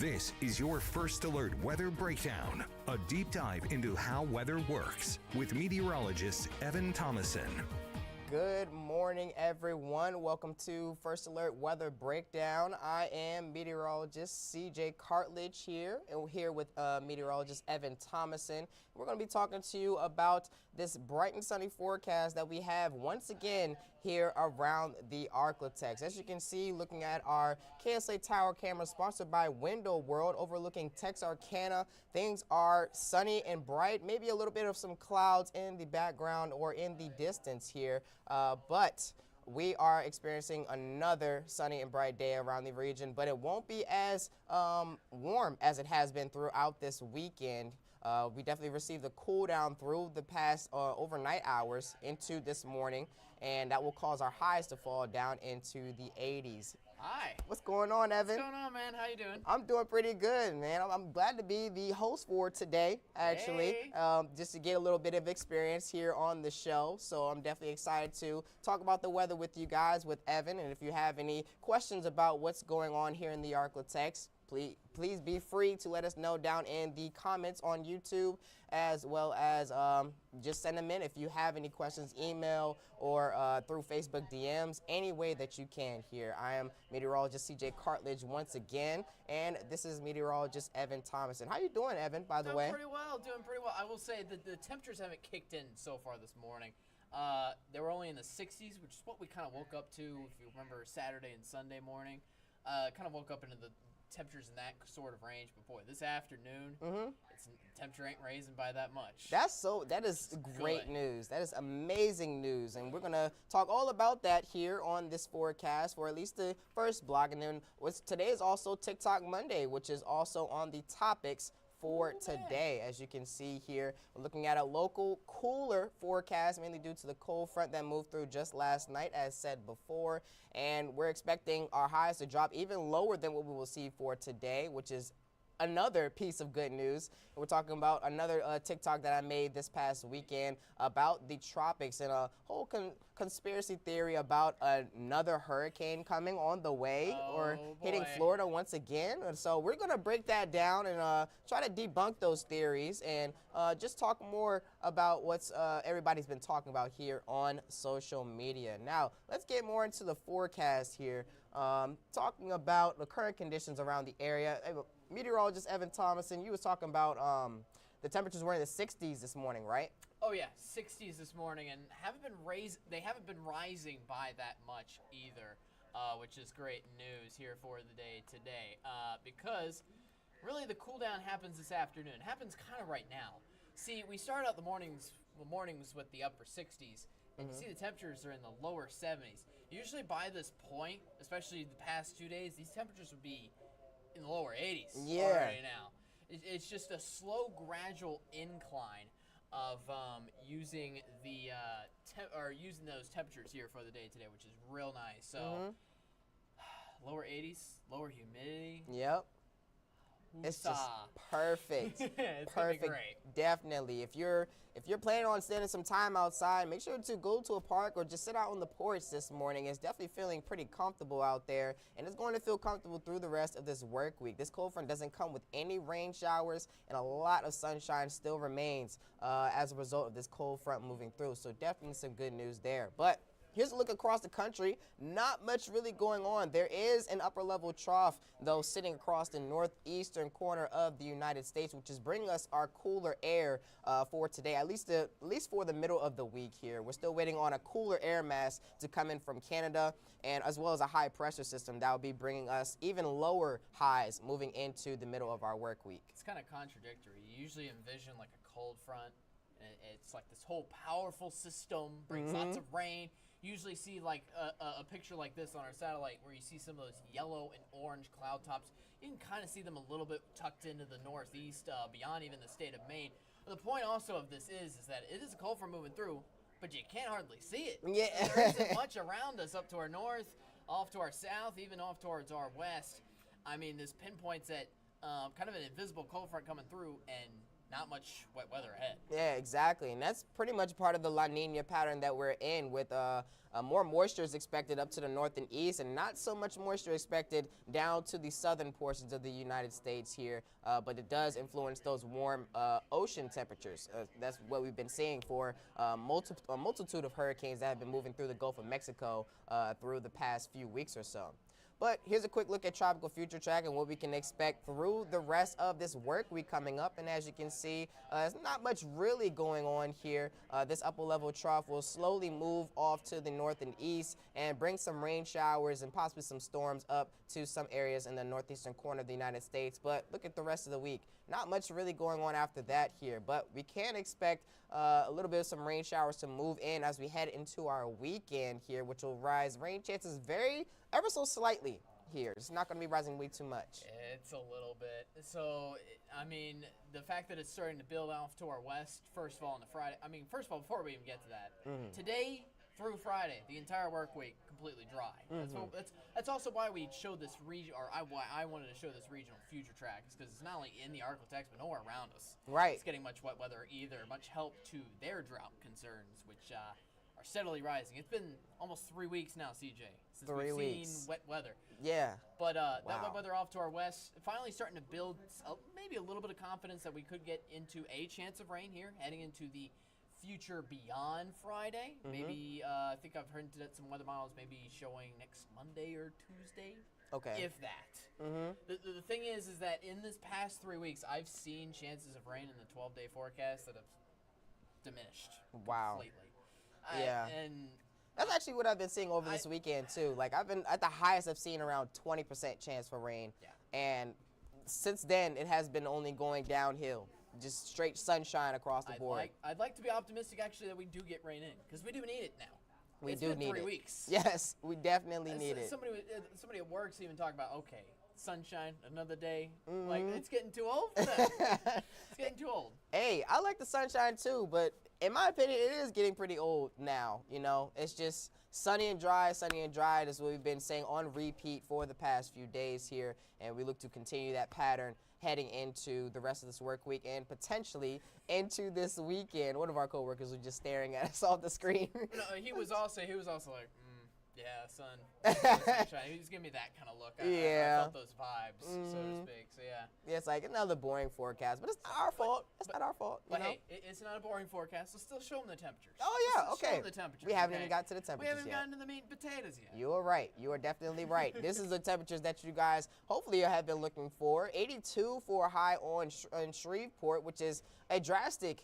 This is your First Alert Weather Breakdown, a deep dive into how weather works with meteorologist Evan Thomason. Good morning, everyone. Welcome to First Alert Weather Breakdown. I am meteorologist CJ Cartledge here, and we're here with meteorologist Evan Thomason. We're going to be talking to you about this bright and sunny forecast that we have once again here around the Arklatex. As you can see, looking at our KSLA tower camera sponsored by Window World overlooking Texarkana, things are sunny and bright, maybe a little bit of some clouds in the background or in the distance here. But we are experiencing another sunny and bright day around the region, but it won't be as warm as it has been throughout this weekend. We definitely received a cool down through the past overnight hours into this morning, and that will cause our highs to fall down into the 80s. Hi. What's going on, Evan? What's going on, man? How you doing? I'm doing pretty good, man. I'm glad to be the host for today, actually, just to get a little bit of experience here on the show. So I'm definitely excited to talk about the weather with you guys, with Evan. And if you have any questions about what's going on here in the Arklatex, please be free to let us know down in the comments on YouTube, as well as just send them in if you have any questions, email or through Facebook DMs, any way that you can here. I am meteorologist CJ Cartledge once again, and this is meteorologist Evan Thomason. How you doing, Evan, by the way? Doing pretty well. I will say that the temperatures haven't kicked in so far this morning. They were only in the 60s, which is what we kind of woke up to, if you remember, Saturday and Sunday morning. Kind of woke up into the temperatures in that sort of range, but boy, this afternoon, temperature ain't raising by that much. That is great news. That is amazing news, and we're gonna talk all about that here on this forecast for at least the first block. And then today is also TikTok Monday, which is also on the topics for today. As you can see here, we're looking at a local cooler forecast, mainly due to the cold front that moved through just last night, as said before. And we're expecting our highs to drop even lower than what we will see for today, which is another piece of good news. We're talking about another TikTok that I made this past weekend about the tropics and a whole conspiracy theory about another hurricane coming on the way or hitting Florida once again. And so we're going to break that down and try to debunk those theories and just talk more about what's everybody's been talking about here on social media. Now, let's get more into the forecast here, talking about the current conditions around the area. Meteorologist Evan Thomason, you was talking about the temperatures were in the 60s this morning, right? Oh yeah, 60s this morning, and they haven't been rising by that much either, which is great news here for the day today. Because really the cool down happens this afternoon. It happens kind of right now. See, we start out the mornings with the upper 60s. And you see the temperatures are in the lower 70s. Usually by this point, especially the past 2 days, these temperatures would be in the lower 80s already now. It's just a slow, gradual incline of using the using those temperatures here for the day today, which is real nice. So lower 80s, lower humidity. Yep. It's just perfect. It's perfect. Great. Definitely. If you're planning on spending some time outside, make sure to go to a park or just sit out on the porch this morning. It's definitely feeling pretty comfortable out there, and it's going to feel comfortable through the rest of this work week. This cold front doesn't come with any rain showers, and a lot of sunshine still remains as a result of this cold front moving through. So definitely some good news there. But here's a look across the country. Not much really going on. There is an upper level trough, though, sitting across the northeastern corner of the United States, which is bringing us our cooler air for today, at least for the middle of the week here. We're still waiting on a cooler air mass to come in from Canada, and as well as a high pressure system that will be bringing us even lower highs moving into the middle of our work week. It's kind of contradictory. You usually envision like a cold front, and it's like this whole powerful system, brings lots of rain. Usually see like a picture like this on our satellite where you see some of those yellow and orange cloud tops. You can kind of see them a little bit tucked into the northeast, beyond even the state of Maine. But the point also of this is that it is a cold front moving through, but you can't hardly see it. Yeah. There isn't much around us up to our north, off to our south, even off towards our west. I mean, this pinpoints at kind of an invisible cold front coming through, and not much wet weather ahead. Yeah, exactly. And that's pretty much part of the La Nina pattern that we're in, with more moisture is expected up to the north and east, and not so much moisture expected down to the southern portions of the United States here. But it does influence those warm ocean temperatures. That's what we've been seeing for a multitude of hurricanes that have been moving through the Gulf of Mexico through the past few weeks or so. But here's a quick look at Tropical Future Track and what we can expect through the rest of this work week coming up. And as you can see, there's not much really going on here. This upper level trough will slowly move off to the north and east and bring some rain showers and possibly some storms up to some areas in the northeastern corner of the United States. But look at the rest of the week. Not much really going on after that here, but we can expect a little bit of some rain showers to move in as we head into our weekend here, which will rise rain chances ever so slightly here. It's not going to be rising way too much. It's a little bit. So, I mean, the fact that it's starting to build off to our west, first of all, on the Friday. I mean, first of all, before we even get to that, today through Friday, the entire work week completely dry. That's also why we showed this region, or why I wanted to show this regional future track, is because it's not only in the Arctic, but nowhere around us. Right. It's getting much wet weather either, much help to their drought concerns, which are steadily rising. It's been almost 3 weeks now, CJ, since we've seen wet weather. Yeah. But that wet weather off to our west, finally starting to build maybe a little bit of confidence that we could get into a chance of rain here, heading into the future beyond Friday. Maybe, I think I've heard that some weather models maybe showing next Monday or Tuesday. Okay. If that. The thing is that in this past 3 weeks, I've seen chances of rain in the 12-day forecast that have diminished completely. Yeah. And that's actually what I've been seeing over this weekend, too. Like, I've been at the highest I've seen around 20% chance for rain. Yeah. And since then, it has been only going downhill. Just straight sunshine across the board. I'd like to be optimistic, actually, that we do get rain in, because we do need it now. We It's do been need 3 it. weeks. Yes, we definitely need it. Somebody at work's even talking about, okay, sunshine, another day. Like, it's getting too old for that. It's getting too old. Hey, I like the sunshine too, but in my opinion, it is getting pretty old now. You know, it's just sunny and dry. Sunny and dry is what we've been saying on repeat for the past few days here, and we look to continue that pattern heading into the rest of this work week and potentially into this weekend. One of our coworkers was just staring at us off the screen. No, he was also like, yeah, sun. Sunshine. He was giving me that kind of look. I felt those vibes, so to speak. So yeah. Yeah, it's like another boring forecast, but it's not our fault. It's not our fault. But you know? hey, it's not a boring forecast. Let's still show them the temperatures. Oh yeah, Let's show okay. them the temperatures. We haven't okay? even got to the temperatures We haven't yet. gotten to the meat and potatoes yet. You are right. You are definitely right. This is the temperatures that you guys hopefully have been looking for. 82 for a high on Shreveport, which is a drastic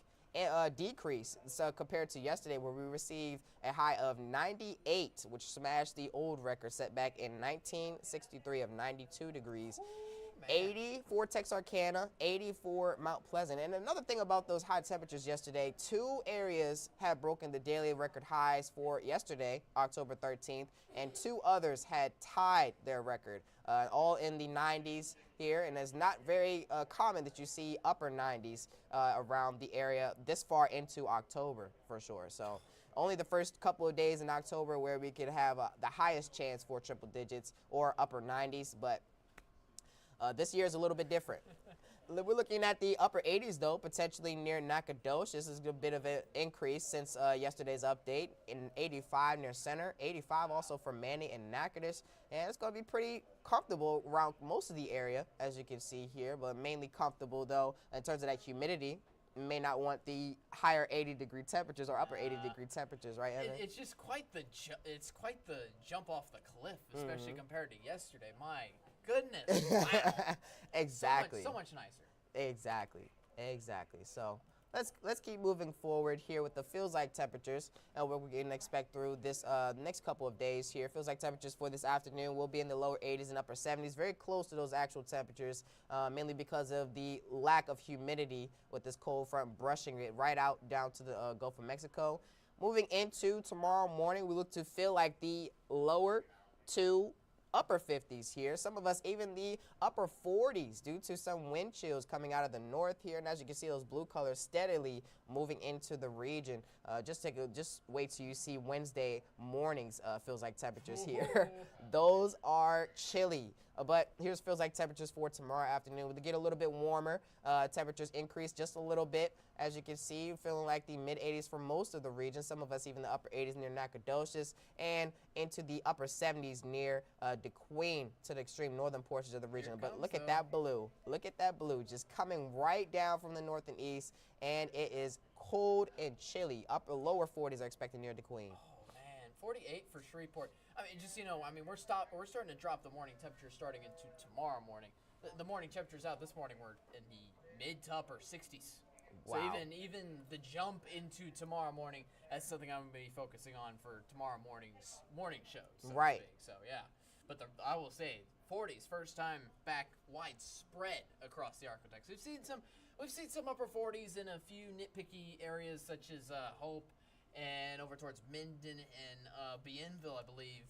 decrease compared to yesterday, where we received a high of 98, which smashed the old record set back in 1963 of 92 degrees. 80 for Texarkana, 80 for Mount Pleasant. And another thing about those high temperatures yesterday, 2 areas have broken the daily record highs for yesterday, October 13th, and 2 others had tied their record, all in the 90s here. And it's not very common that you see upper 90s around the area this far into October, for sure. So only the first couple of days in October where we could have the highest chance for triple digits or upper 90s, but this year is a little bit different. We're looking at the upper 80s, though, potentially near Nacogdoches. This is a bit of an increase since yesterday's update. In 85 near Center, 85 also for Manny and Natchitoches. And it's going to be pretty comfortable around most of the area, as you can see here, but mainly comfortable, though, in terms of that humidity. You may not want the higher 80-degree temperatures or upper 80-degree temperatures, right, Evan? It's just quite the jump off the cliff, especially compared to yesterday. My goodness. Wow. Exactly. So much nicer. Exactly. So let's keep moving forward here with the feels like temperatures and what we're going to expect through this next couple of days here. Feels like temperatures for this afternoon will be in the lower 80s and upper 70s, very close to those actual temperatures, mainly because of the lack of humidity with this cold front brushing it right out down to the Gulf of Mexico. Moving into tomorrow morning, we look to feel like the lower to upper 50s here. Some of us even the upper 40s due to some wind chills coming out of the north here. And as you can see, those blue colors steadily moving into the region. Just wait till you see Wednesday mornings feels like temperatures here. Those are chilly. But here's feels like temperatures for tomorrow afternoon. We'll get a little bit warmer. Temperatures increase just a little bit. As you can see, feeling like the mid-80s for most of the region. Some of us even the upper 80s near Nacogdoches and into the upper 70s near DeQueen to the extreme northern portions of the region. But look at that blue. Look at that blue just coming right down from the north and east. And it is cold and chilly. Lower 40s are expected near DeQueen. Oh, man. 48 for Shreveport. I mean, just, we're starting to drop the morning temperature starting into tomorrow morning. The morning temperatures out this morning were in the mid to upper 60s. Wow. So even the jump into tomorrow morning, that's something I'm going to be focusing on for tomorrow morning's morning shows. So right. So, yeah. But I will say, 40s, first time back widespread across the Architects. We've seen some upper 40s in a few nitpicky areas such as Hope and over towards Minden and Bienville, I believe,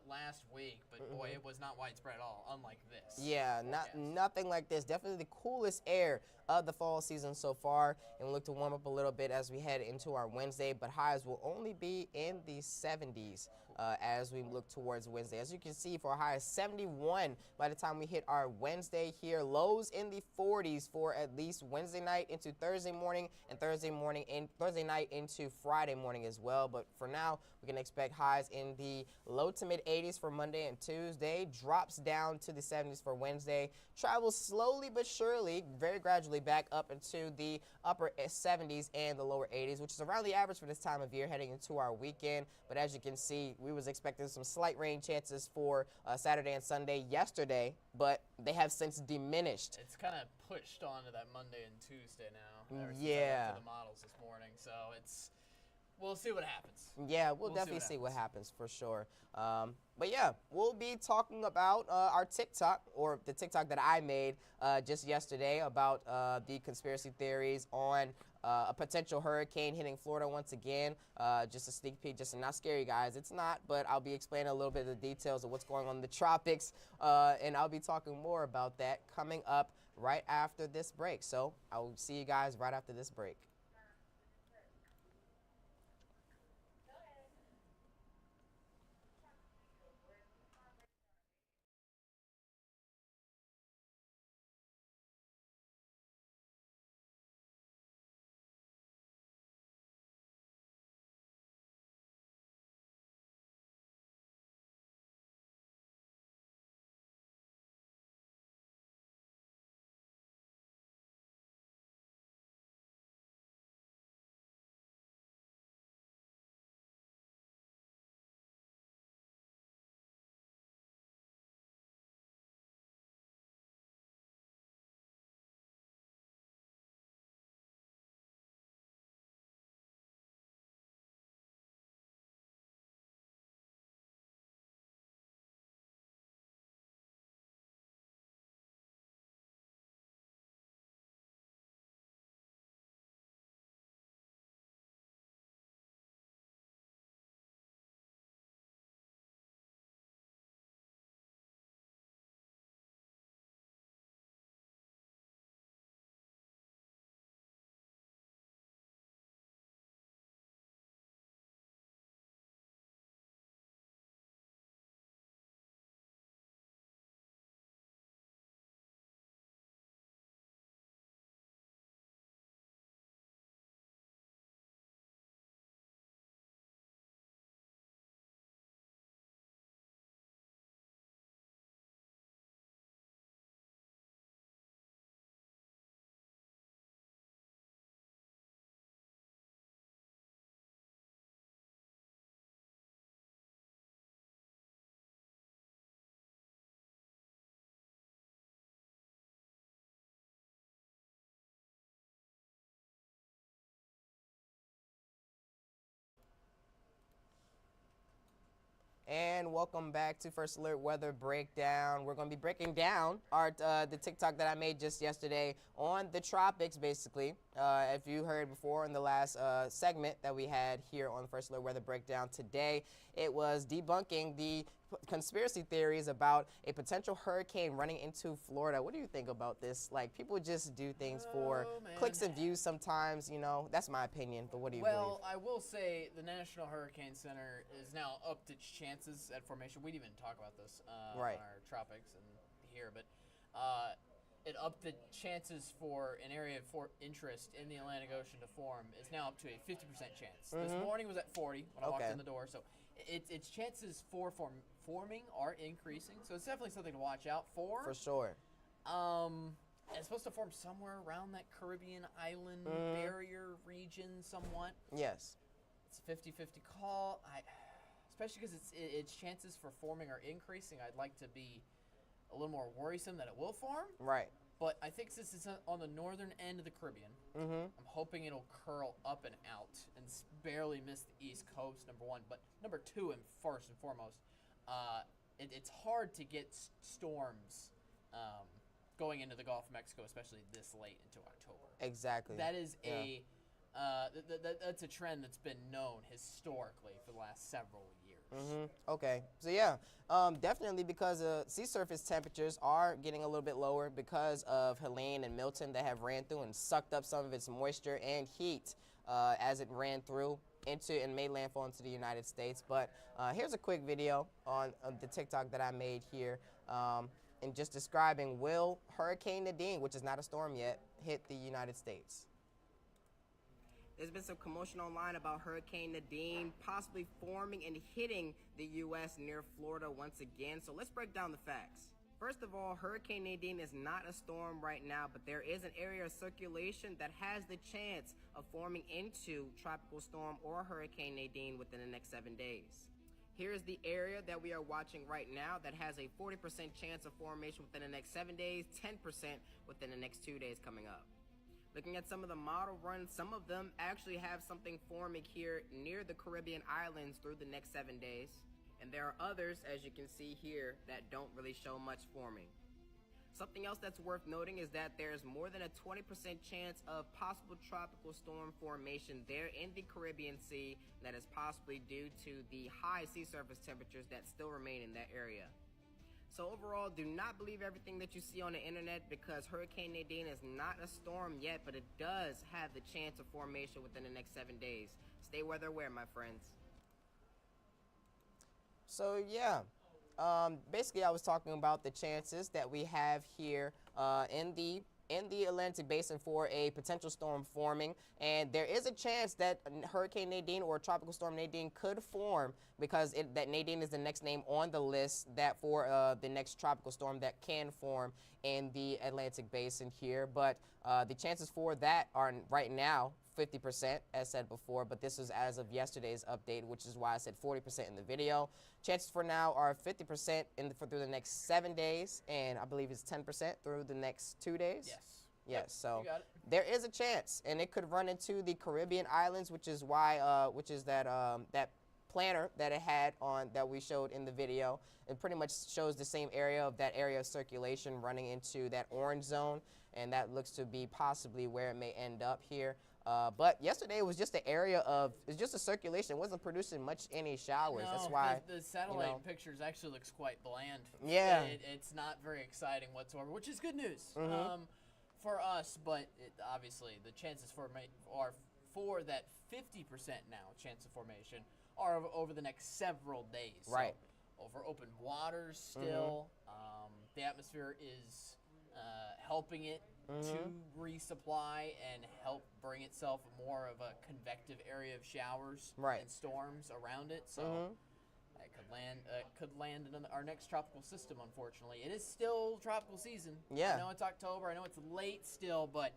last week. But boy, it was not widespread at all, unlike this. Yeah, nothing like this. Definitely the coolest air of the fall season so far. And we look to warm up a little bit as we head into our Wednesday, but highs will only be in the 70s as we look towards Wednesday. As you can see, for a high of 71 by the time we hit our Wednesday here. Lows in the 40s for at least Wednesday night into Thursday morning and Thursday night into Friday morning as well. But for now, we can expect highs in the low to mid 80s for Monday and Tuesday. Drops down to the 70s for Wednesday. Travels slowly but surely, very gradually back up into the upper 70s and the lower 80s, which is around the average for this time of year heading into our weekend. But as you can see, we was expecting some slight rain chances for Saturday and Sunday yesterday, but they have since diminished. It's kind of pushed onto that Monday and Tuesday now. Ever since I Yeah. looked at the models this morning, so we'll see what happens. Yeah, we'll definitely see what happens for sure. But yeah, we'll be talking about our TikTok, or the TikTok that I made just yesterday about the conspiracy theories on a potential hurricane hitting Florida once again. Just a sneak peek, just to not scare you guys. It's not, but I'll be explaining a little bit of the details of what's going on in the tropics, and I'll be talking more about that coming up right after this break. So I'll see you guys right after this break. And welcome back to First Alert Weather Breakdown. We're going to be breaking down the TikTok that I made just yesterday on the tropics, basically. If you heard before in the last segment that we had here on the First Alert Weather Breakdown today, it was debunking the conspiracy theories about a potential hurricane running into Florida. What do you think about this? Like, people just do things for clicks and views sometimes, you know. That's my opinion, but what do you believe? Well, I will say the National Hurricane Center is now upped its chances at formation. We didn't even talk about this Right. on our tropics and here, but it upped the chances for an area of interest in the Atlantic Ocean to form is now up to a 50% chance. This morning was at 40 when I walked in the door, so its chances for forming are increasing. So it's definitely something to watch out for. For sure. It's supposed to form somewhere around that Caribbean island barrier region somewhat. Yes. It's a 50-50 call. Especially because its chances for forming are increasing, I'd like to be a little more worrisome that it will form. Right. But I think since it's on the northern end of the Caribbean, I'm hoping it'll curl up and out and barely miss the East Coast, number one. But number two, and first and foremost, it's hard to get storms going into the Gulf of Mexico, especially this late into October. Exactly. That is that's a trend that's been known historically for the last several years. Okay. So yeah, definitely because sea surface temperatures are getting a little bit lower because of Helene and Milton that have ran through and sucked up some of its moisture and heat as it ran through and made landfall into the United States. But here's a quick video on the TikTok that I made here, and just describing, will Hurricane Nadine, which is not a storm yet, hit the United States? There's been some commotion online about Hurricane Nadine possibly forming and hitting the U.S. near Florida once again. So let's break down the facts. First of all, Hurricane Nadine is not a storm right now, but there is an area of circulation that has the chance of forming into Tropical Storm or Hurricane Nadine within the next 7 days. Here's the area that we are watching right now that has a 40% chance of formation within the next 7 days, 10% within the next 2 days coming up. Looking at some of the model runs, some of them actually have something forming here near the Caribbean islands through the next 7 days. And there are others, as you can see here, that don't really show much forming. Something else that's worth noting is that there's more than a 20% chance of possible tropical storm formation there in the Caribbean Sea that is possibly due to the high sea surface temperatures that still remain in that area. So overall, do not believe everything that you see on the internet, because Hurricane Nadine is not a storm yet, but it does have the chance of formation within the next 7 days. Stay weather aware, my friends. So yeah, basically I was talking about the chances that we have here in the Atlantic Basin for a potential storm forming, and there is a chance that Hurricane Nadine or Tropical Storm Nadine could form, because that Nadine is the next name on the list that for the next tropical storm that can form in the Atlantic Basin here. But the chances for that are right now 50%, as said before, but this is as of yesterday's update, which is why I said 40% in the video. Chances for now are 50% through the next 7 days, and I believe it's 10% through the next 2 days. Yes. Yes, so you got it. there is a chance, and it could run into the Caribbean islands, which is why, that planner that it had on that we showed in the video. It pretty much shows the same area of circulation running into that orange zone, and that looks to be possibly where it may end up here. But yesterday it was just it's just a circulation. It wasn't producing any showers. No, that's why the satellite pictures actually looks quite bland. Yeah. It's not very exciting whatsoever, which is good news for us. But obviously the chances are for that 50% now chance of formation are over the next several days. Right. So over open waters still. The atmosphere is helping it to resupply and help bring itself more of a convective area of showers and storms around it. So it could land in our next tropical system, unfortunately. It is still tropical season. Yeah. I know it's October. I know it's late still, but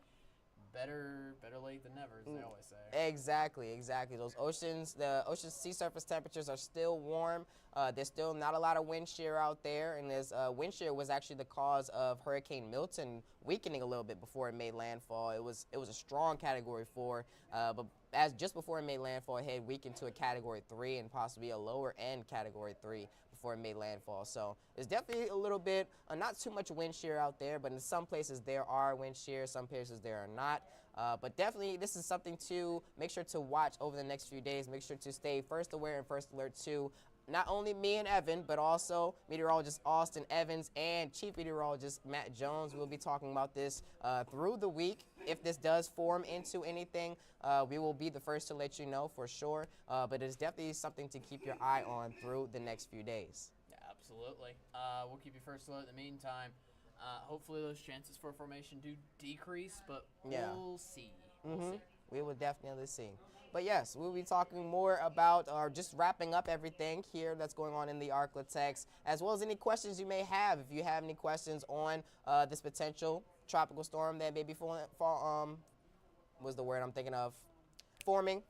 better late than never, as they always say. Exactly. The ocean's sea surface temperatures are still warm. There's still not a lot of wind shear out there, and wind shear was actually the cause of Hurricane Milton weakening a little bit before it made landfall. It was a strong Category 4, but just before it made landfall, it had weakened to a Category 3 and possibly a lower end Category 3 before it made landfall. So there's definitely a little bit, not too much wind shear out there, but in some places there are wind shear, some places there are not. But definitely, this is something to make sure to watch over the next few days. Make sure to stay first aware and first alert to not only me and Evan, but also meteorologist Austin Evans and chief meteorologist Matt Jones. We'll be talking about this through the week. If this does form into anything, we will be the first to let you know for sure. But it's definitely something to keep your eye on through the next few days. Yeah, absolutely. We'll keep you first alert in the meantime. Hopefully those chances for formation do decrease, but we'll see. We'll see. We will definitely see. But yes, we'll be talking more about or just wrapping up everything here that's going on in the Arklatex, as well as any questions you may have. If you have any questions on this potential tropical storm that may be forming,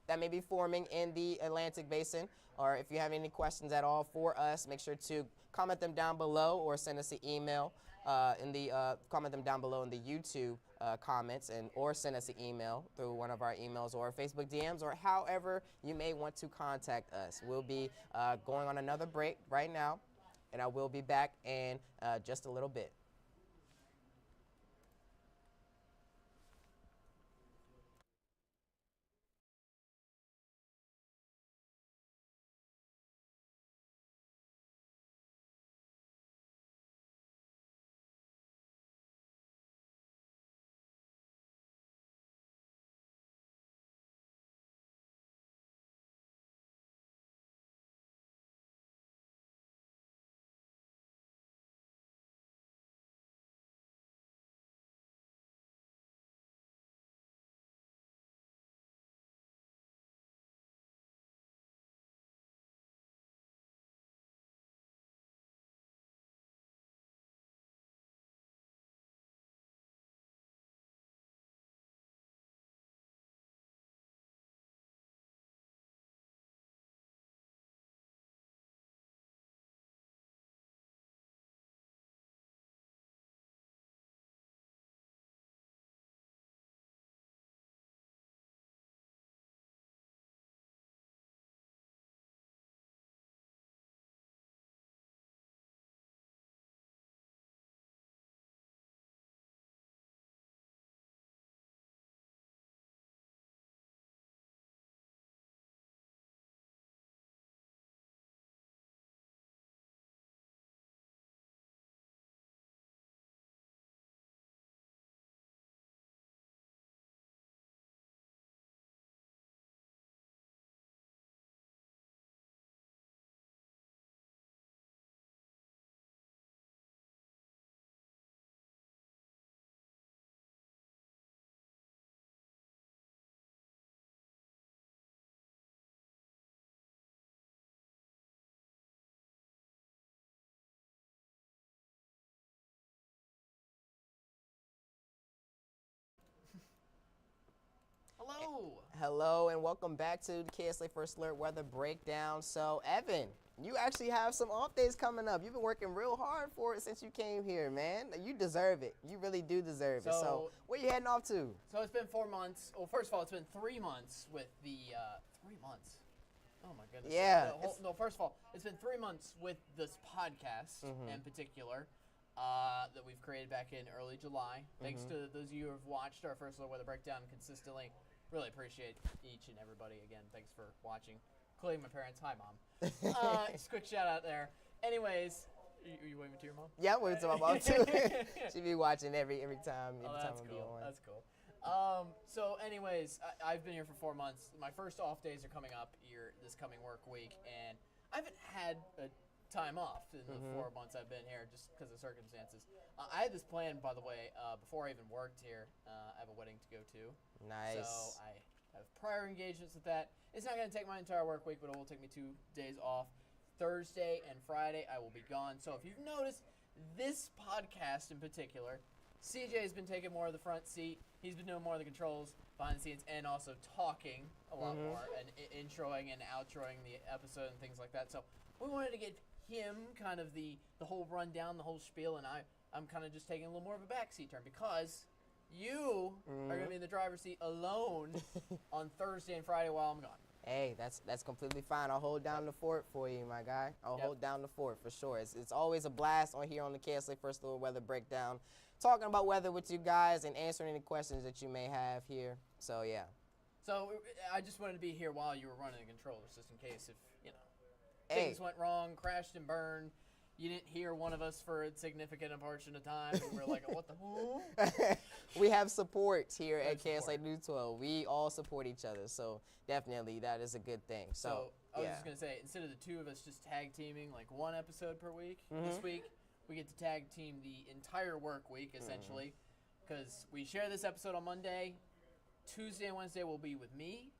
that may be forming in the Atlantic Basin, or if you have any questions at all for us, make sure to comment them down below or send us an email comment them down below in the YouTube comments, or send us an email through one of our emails or Facebook DMs, or however you may want to contact us. We'll be going on another break right now, and I will be back in just a little bit. Hello. Hello, and welcome back to the KSLA First Alert Weather Breakdown. So, Evan, you actually have some off days coming up. You've been working real hard for it since you came here, man. You deserve it. You really do deserve it. So, where you heading off to? So it's been 4 months. Well, first of all, it's been 3 months with the 3 months. Oh my goodness. Yeah. No, first of all, it's been 3 months with this podcast in particular that we've created back in early July. Thanks to those of you who have watched our First Alert Weather Breakdown consistently. Really appreciate each and everybody. Again, thanks for watching. Including my parents. Hi, Mom. Just a quick shout out there. Anyways, are you waving to your mom? Yeah, I'm waving to my mom too. She be watching every time. That's I cool. be on. That's cool. So anyways, I've been here for 4 months. My first off days are coming up here this coming work week, and I haven't had a time off in the 4 months I've been here just because of circumstances. I had this plan, by the way, before I even worked here. I have a wedding to go to. Nice. So I have prior engagements with that. It's not going to take my entire work week, but it will take me 2 days off. Thursday and Friday, I will be gone. So if you've noticed, this podcast in particular, CJ has been taking more of the front seat. He's been doing more of the controls behind the scenes and also talking a lot more and introing and outroing the episode and things like that. So we wanted to give him kind of the whole rundown, the whole spiel, and I'm kind of just taking a little more of a backseat turn because you are going to be in the driver's seat alone on Thursday and Friday while I'm gone. Hey, that's completely fine. I'll hold down the fort for you, my guy. I'll hold down the fort for sure. It's always a blast on here on the KSLA First Alert Weather Breakdown, talking about weather with you guys and answering any questions that you may have here. So yeah. So I just wanted to be here while you were running the controller, just in case if things went wrong, crashed and burned. You didn't hear one of us for a significant portion of time. And we're like, what the hell? We have support here at KSLA News 12. We all support each other, so definitely that is a good thing. So I was just going to say, instead of the two of us just tag teaming like one episode per week, this week we get to tag team the entire work week, essentially, because we share this episode on Monday. Tuesday and Wednesday will be with me.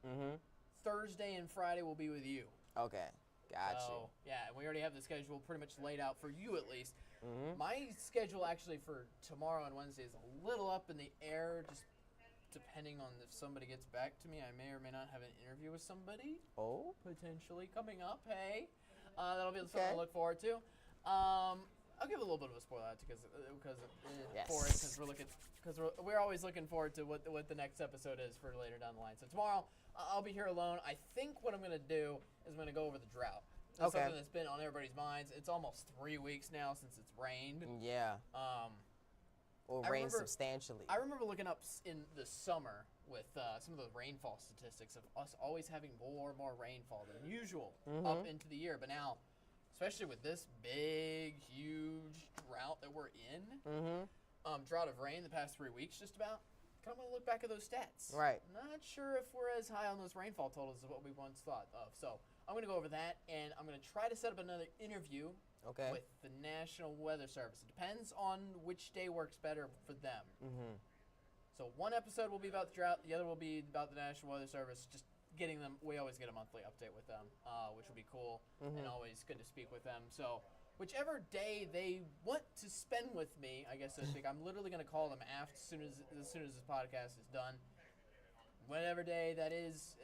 Thursday and Friday will be with you. Okay. Got you. Yeah, and we already have the schedule pretty much laid out for you at least. My schedule actually for tomorrow and Wednesday is a little up in the air, just depending on if somebody gets back to me. I may or may not have an interview with somebody. Oh. Potentially coming up. Hey. That'll be something to look forward to. I'll give a little bit of a spoiler out because we're always looking forward to what the next episode is for later down the line. So tomorrow I'll be here alone. I think what I'm gonna do is I'm gonna go over the drought. That's something that's been on everybody's minds. It's almost 3 weeks now since it's rained. Yeah. Or rained substantially. I remember looking up in the summer with some of the rainfall statistics of us always having more and more rainfall than usual up into the year. But now, especially with this big, huge drought that we're in, drought of rain the past 3 weeks just about, kind of want to look back at those stats. Right. Not sure if we're as high on those rainfall totals as what we once thought of. So I'm going to go over that, and I'm going to try to set up another interview with the National Weather Service. It depends on which day works better for them. So one episode will be about the drought, the other will be about the National Weather Service, just getting them. We always get a monthly update with them, which will be cool and always good to speak with them. So whichever day they want to spend with me, I guess I'm literally going to call them as soon as this podcast is done. Whatever day that is,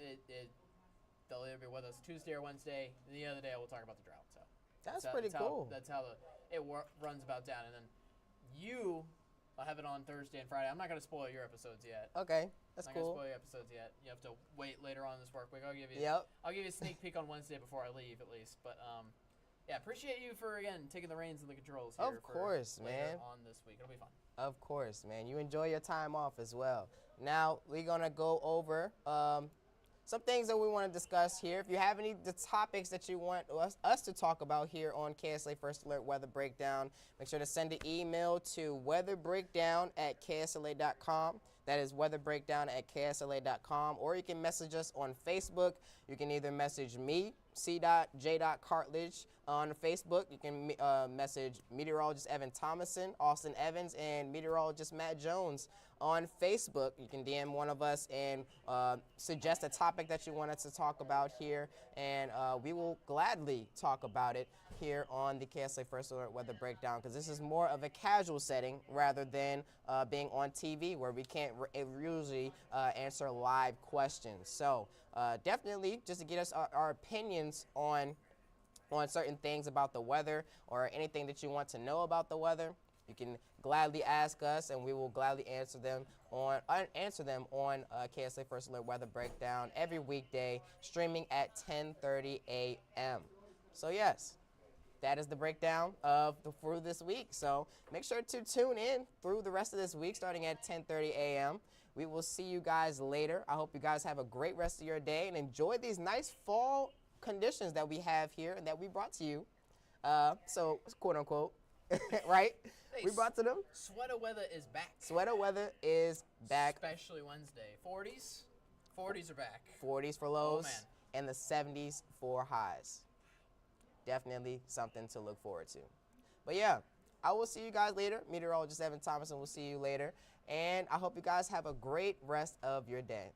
they'll either be with us Tuesday or Wednesday. And the other day we'll talk about the drought. So that's pretty cool. That's how it runs about down. And then I'll have it on Thursday and Friday. I'm not going to spoil your episodes yet. Okay, that's I'm not going to cool. spoil your episodes yet. You have to wait later on this work week. I'll give you a sneak peek on Wednesday before I leave at least. But yeah, appreciate you for again taking the reins and the controls here. Of course, man. On this week, it'll be fun. Of course, man. You enjoy your time off as well. Now we're gonna go over some things that we want to discuss here. If you have any the topics that you want us to talk about here on KSLA First Alert Weather Breakdown, make sure to send an email to weatherbreakdown@ksla.com. That is weatherbreakdown@ksla.com. Or you can message us on Facebook. You can either message me, c.j.cartledge, on Facebook. You can message meteorologist Evan Thomason, Austin Evans, and meteorologist Matt Jones on Facebook. You can DM one of us and suggest a topic that you want us to talk about here, and we will gladly talk about it here on the KSLA First Alert Weather Breakdown, because this is more of a casual setting rather than being on TV where we can't usually answer live questions. So definitely just to get us our opinions on certain things about the weather or anything that you want to know about the weather, you can gladly ask us, and we will gladly answer them on KSLA First Alert Weather Breakdown every weekday, streaming at 10:30 a.m. So yes, that is the breakdown through this week. So make sure to tune in through the rest of this week, starting at 10:30 a.m. We will see you guys later. I hope you guys have a great rest of your day and enjoy these nice fall conditions that we have here and that we brought to you. So quote unquote, right? We brought to them. Sweater weather is back. Sweater weather is back. Especially Wednesday. 40s are back. 40s for lows and the 70s for highs. Definitely something to look forward to. But yeah, I will see you guys later. Meteorologist Evan Thomason will see you later. And I hope you guys have a great rest of your day.